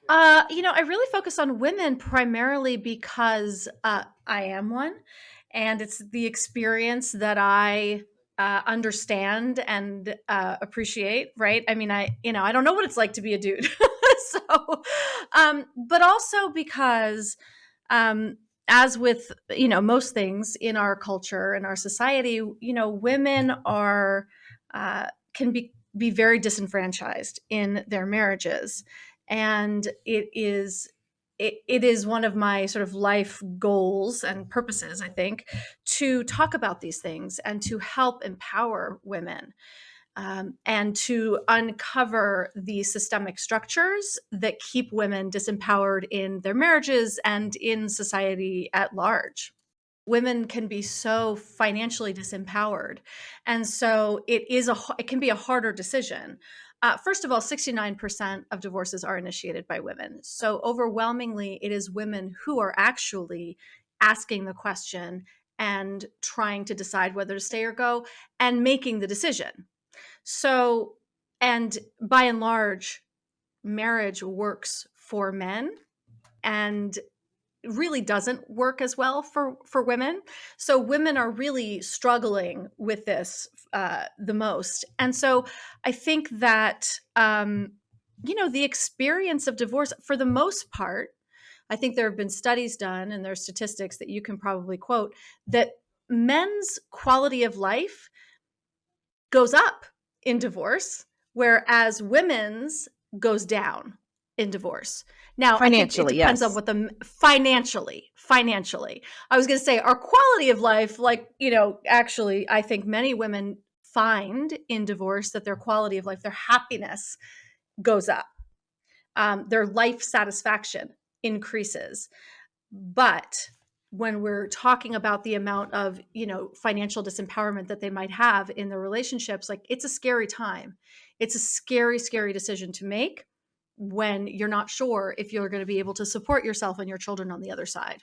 I really focus on women primarily because I am one, and it's the experience that I understand and appreciate. Right? I mean, I don't know what it's like to be a dude, so, but also because, um, as with most things in our culture and our society, women are can be very disenfranchised in their marriages, and it is one of my sort of life goals and purposes, I think, to talk about these things and to help empower women, and to uncover the systemic structures that keep women disempowered in their marriages and in society at large. Women can be so financially disempowered, and so it can be a harder decision. First of all, 69% of divorces are initiated by women, so overwhelmingly it is women who are actually asking the question and trying to decide whether to stay or go and making the decision. So, and by and large, marriage works for men and really doesn't work as well for women. So women are really struggling with this the most. And so I think that the experience of divorce, for the most part, I think there have been studies done and there's statistics that you can probably quote that men's quality of life goes up in divorce, whereas women's goes down in divorce. Now, I think it Financially, depends on yes. what the financially. I was going to say our quality of life, like, actually, I think many women find in divorce that their quality of life, their happiness goes up, their life satisfaction increases. But when we're talking about the amount of, financial disempowerment that they might have in their relationships, like, it's a scary time. It's a scary, scary decision to make when you're not sure if you're going to be able to support yourself and your children on the other side.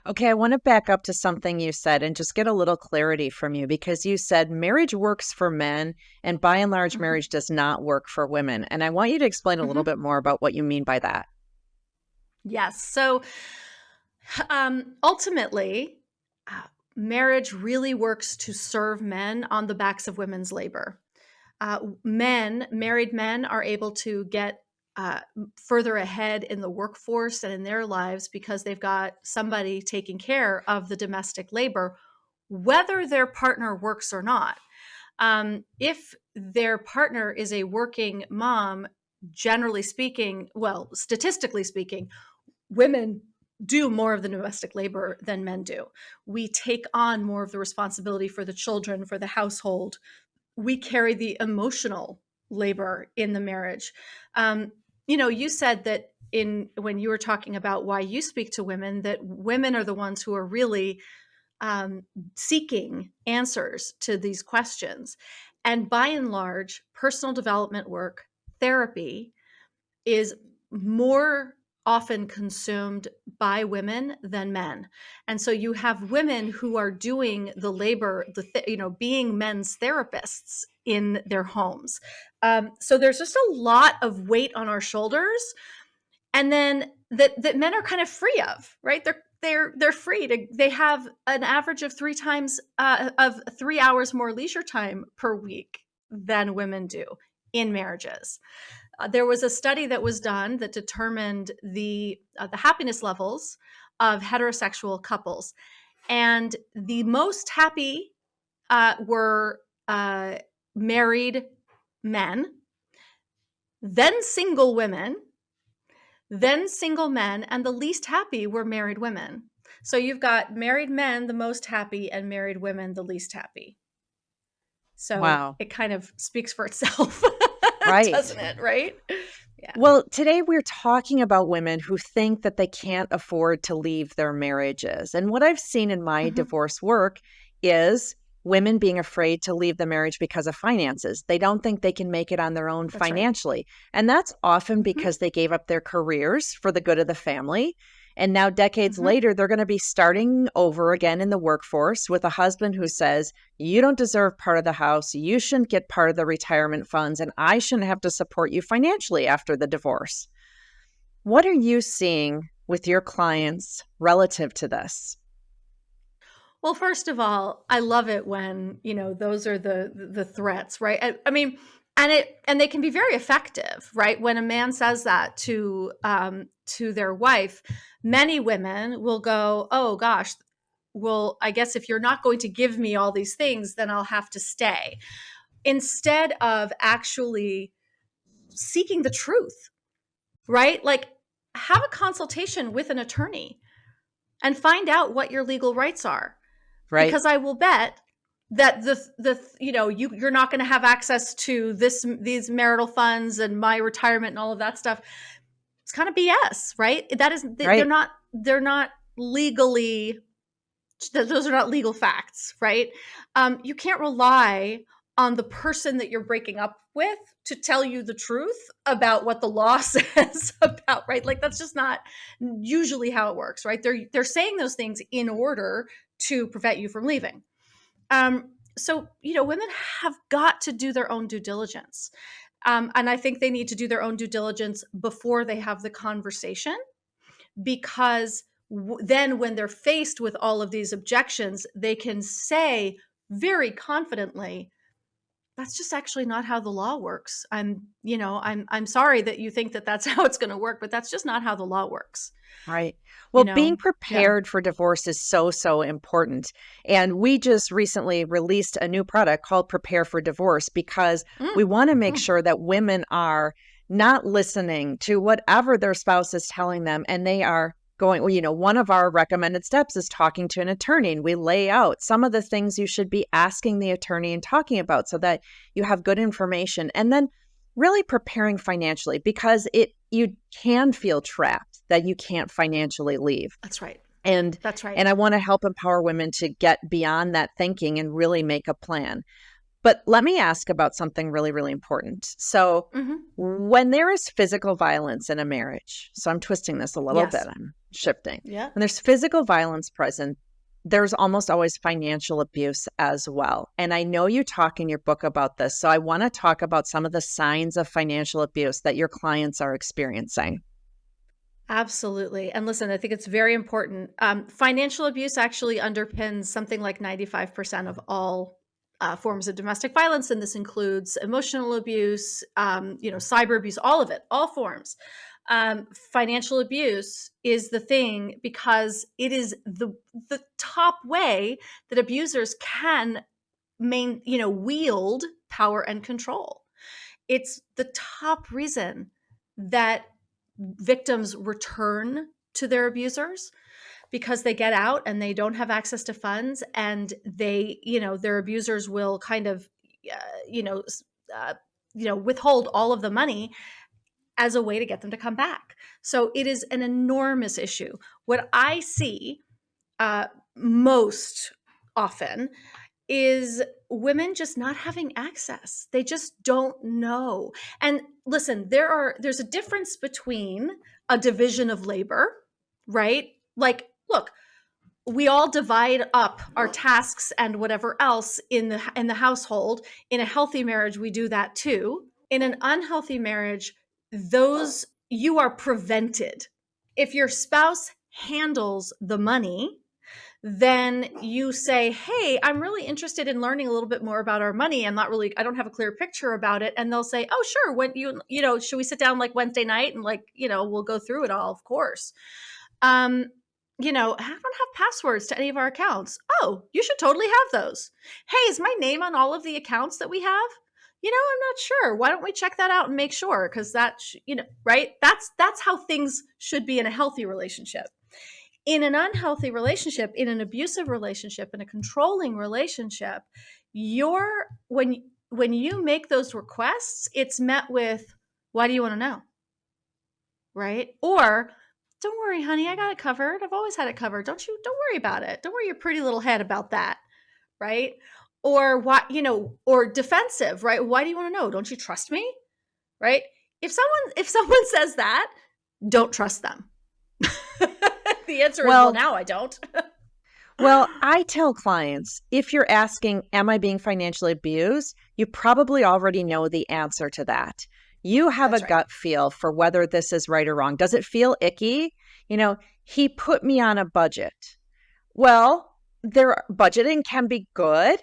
Okay, I want to back up to something you said and just get a little clarity from you because you said marriage works for men and by and large, Mhm. marriage does not work for women. And I want you to explain a little Mhm. bit more about what you mean by that. Yes. So, ultimately, uh, marriage really works to serve men on the backs of women's labor. Married men are able to get further ahead in the workforce and in their lives because they've got somebody taking care of the domestic labor, whether their partner works or not. If their partner is a working mom, generally speaking, well, statistically speaking, women do more of the domestic labor than men do. We take on more of the responsibility for the children, for the household. We carry the emotional labor in the marriage. You said that in when you were talking about why you speak to women, that women are the ones who are really um, seeking answers to these questions. And by and large, personal development work, therapy, is more often consumed by women than men. And so you have women who are doing the labor, being men's therapists in their homes. So there's just a lot of weight on our shoulders, and then that men are kind of free of, right? They're free to. They have an average of 3 hours more leisure time per week than women do in marriages. There was a study that was done that determined the happiness levels of heterosexual couples, and the most happy were married men, then single women, then single men, and the least happy were married women. So you've got married men the most happy and married women the least happy. So Wow. it kind of speaks for itself, Right. doesn't it? Right? Yeah. Well, today we're talking about women who think that they can't afford to leave their marriages. And what I've seen in my Mhm. divorce work is women being afraid to leave the marriage because of finances. They don't think they can make it on their own That's right. financially. And that's often Mhm. because they gave up their careers for the good of the family. And now, decades Mhm. later, they're going to be starting over again in the workforce with a husband who says, you don't deserve part of the house. You shouldn't get part of the retirement funds, and I shouldn't have to support you financially after the divorce. What are you seeing with your clients relative to this? Well, first of all, I love it when, those are the threats, right? I mean, and they can be very effective, right? When a man says that to their wife, many women will go, "Oh gosh, well, I guess if you're not going to give me all these things, then I'll have to stay." Instead of actually seeking the truth, right? Like, have a consultation with an attorney and find out what your legal rights are, Right? because I will bet that you're not going to have access to these marital funds and my retirement and all of that stuff. It's kind of BS, right? That is, Right? they're not legally, those are not legal facts, right? You can't rely on the person that you're breaking up with to tell you the truth about what the law says about, right? Like, that's just not usually how it works, right? They're saying those things in order to prevent you from leaving. So, women have got to do their own due diligence. And I think they need to do their own due diligence before they have the conversation, because then when they're faced with all of these objections, they can say very confidently, that's just actually not how the law works. I'm sorry that you think that that's how it's going to work, but that's just not how the law works. Right. You Well, being know? Yeah. prepared for divorce is so, so important. And we just recently released a new product called Prepare for Divorce because we Mm, want to make mm, sure that women are not listening to whatever their spouse is telling them. And they are going, well, one of our recommended steps is talking to an attorney. And we lay out some of the things you should be asking the attorney and talking about so that you have good information. And then really preparing financially because you can feel trapped that you can't financially leave. that's right. And That's right. and I want to help empower women to get beyond that thinking and really make a plan. But let me ask about something really, really important. So Hmm. when there is physical violence in a marriage, so I'm twisting this a little bit, Yes. I'm shifting. Yeah. When there's physical violence present, there's almost always financial abuse as well. And I know you talk in your book about this. So I want to talk about some of the signs of financial abuse that your clients are experiencing. Absolutely. And listen, I think it's very important. Financial abuse actually underpins something like 95% of all forms of domestic violence. And this includes emotional abuse, cyber abuse, all of it, all forms. Financial abuse is the thing because it is the top way that abusers can wield power and control. It's the top reason that victims return to their abusers, because they get out and they don't have access to funds, and their abusers will kind of uh, you know uh, withhold all of the money as a way to get them to come back. So it is an enormous issue. What I see uh, most often is women just not having access. They just don't know. And listen, there's a difference between a division of labor, right? Like, look, we all divide up our tasks and whatever else in the household. In a healthy marriage, we do that too. In an unhealthy marriage, those you are prevented. If your spouse handles the money, then you say, "Hey, I'm really interested in learning a little bit more about our money. I don't have a clear picture about it." And they'll say, "Oh, sure. When should we sit down like Wednesday night and we'll go through it all, of course." Um, I don't have passwords to any of our accounts. Oh, you should totally have those. Hey, is my name on all of the accounts that we have? I'm not sure. Why don't we check that out and make sure? Because right? That's how things should be in a healthy relationship. In an unhealthy relationship, in an abusive relationship, in a controlling relationship, you're when you make those requests, it's met with, "Why do you want to know?" Right? Or, "Don't worry, honey, I got it covered. I've always had it covered. Don't worry about it. Don't worry your pretty little head about that." Right? Or or defensive, right? "Why do you want to know? Don't you trust me?" Right? If someone says that, don't trust them. The answer is, well, Well, now I don't. Well, I tell clients if you're asking, am I being financially abused? You probably already know the answer to that. You have a That's right. gut feel for whether this is right or wrong. Does it feel icky? You know, he put me on a budget. Well, budgeting can be good,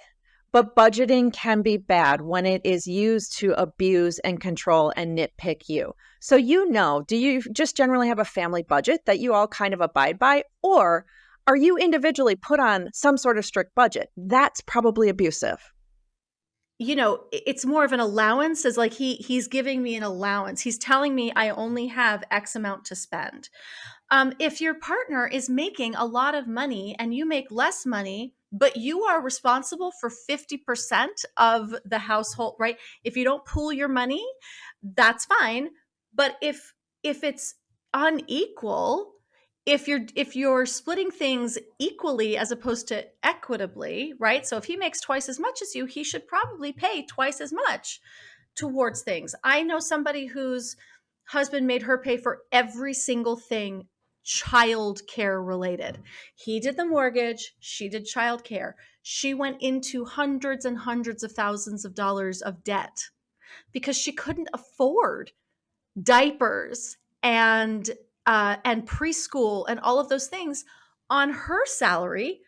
but budgeting can be bad when it is used to abuse and control and nitpick you. So, do you just generally have a family budget that you all kind of abide by? Or are you individually put on some sort of strict budget? That's probably abusive. It's more of an allowance, as like he's giving me an allowance. He's telling me I only have X amount to spend. If your partner is making a lot of money and you make less money, but you are responsible for 50% of the household, right? If you don't pool your money, that's fine. But if it's unequal, if you're splitting things equally as opposed to equitably, right? So if he makes twice as much as you, he should probably pay twice as much towards things. I know somebody whose husband made her pay for every single thing child care related. He did the mortgage, she did child care. She went into hundreds and hundreds of thousands of dollars of debt because she couldn't afford diapers and preschool and all of those things on her salary,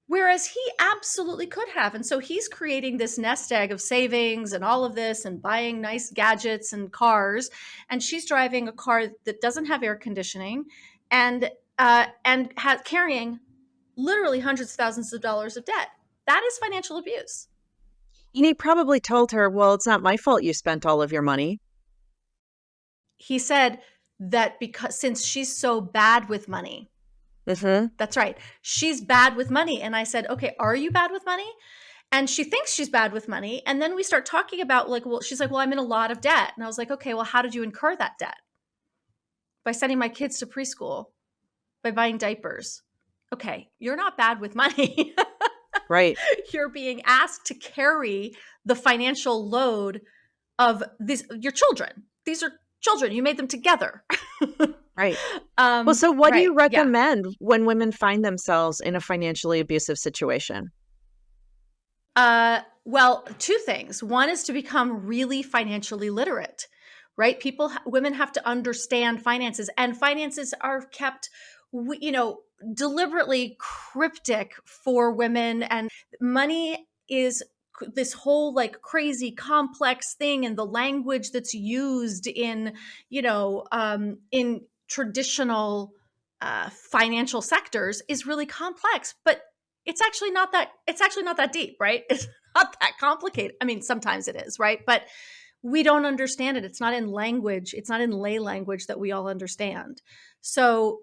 whereas he absolutely could have. And so he's creating this nest egg of savings and all of this and buying nice gadgets and cars. And she's driving a car that doesn't have air conditioning and carrying literally hundreds of thousands of dollars of debt. That is financial abuse. And he probably told her, well, it's not my fault you spent all of your money. He said that because since she's so bad with money, Hmm. that's right, she's bad with money. And I said, okay, are you bad with money? And she thinks she's bad with money. And then we start talking about, like, well, she's like, well, I'm in a lot of debt. And I was like, okay, well, how did you incur that debt? By sending my kids to preschool, by buying diapers. Okay, you're not bad with money. Right, You're being asked to carry the financial load of your children. These are children. You made them together. right. Well, so what do Right. you Yeah. recommend when women find themselves in a financially abusive situation? Well, two things. One is to become really financially literate, right? Women have to understand finances, and finances are kept, deliberately cryptic for women. And money is this whole like crazy complex thing, and the language that's used in traditional financial sectors is really complex, but it's actually not that deep, right? It's not that complicated. I mean, sometimes it is, right? But we don't understand it. It's not in language. It's not in lay language that we all understand. So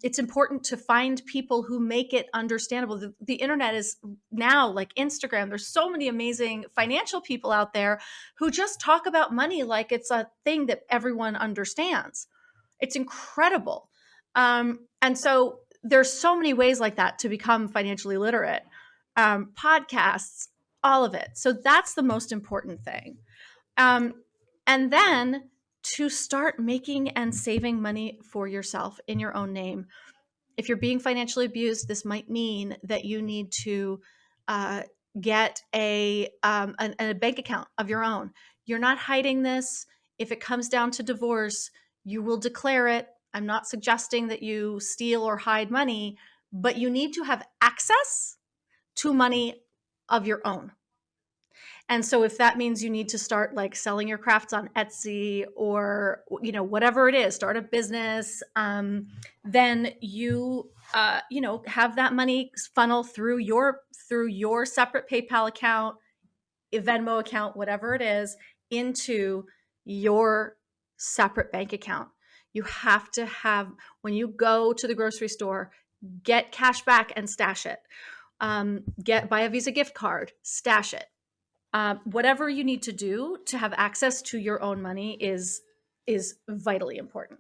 it's important to find people who make it understandable. The internet is now like Instagram. There's so many amazing financial people out there who just talk about money like it's a thing that everyone understands. It's incredible. And so there's so many ways like that to become financially literate. Podcasts, all of it. So that's the most important thing. Um, and then to start making and saving money for yourself in your own name. If you're being financially abused, this might mean that you need to uh, get a bank account of your own. You're not hiding this. If it comes down to divorce, you will declare it. I'm not suggesting that you steal or hide money, but you need to have access to money of your own. And so if that means you need to start like selling your crafts on Etsy or whatever it is, start a business, then you have that money funnel through your separate PayPal account, a Venmo account, whatever it is, into your separate bank account. You have to have, when you go to the grocery store, get cash back and stash it. Buy a Visa gift card, stash it. Whatever you need to do to have access to your own money is vitally important.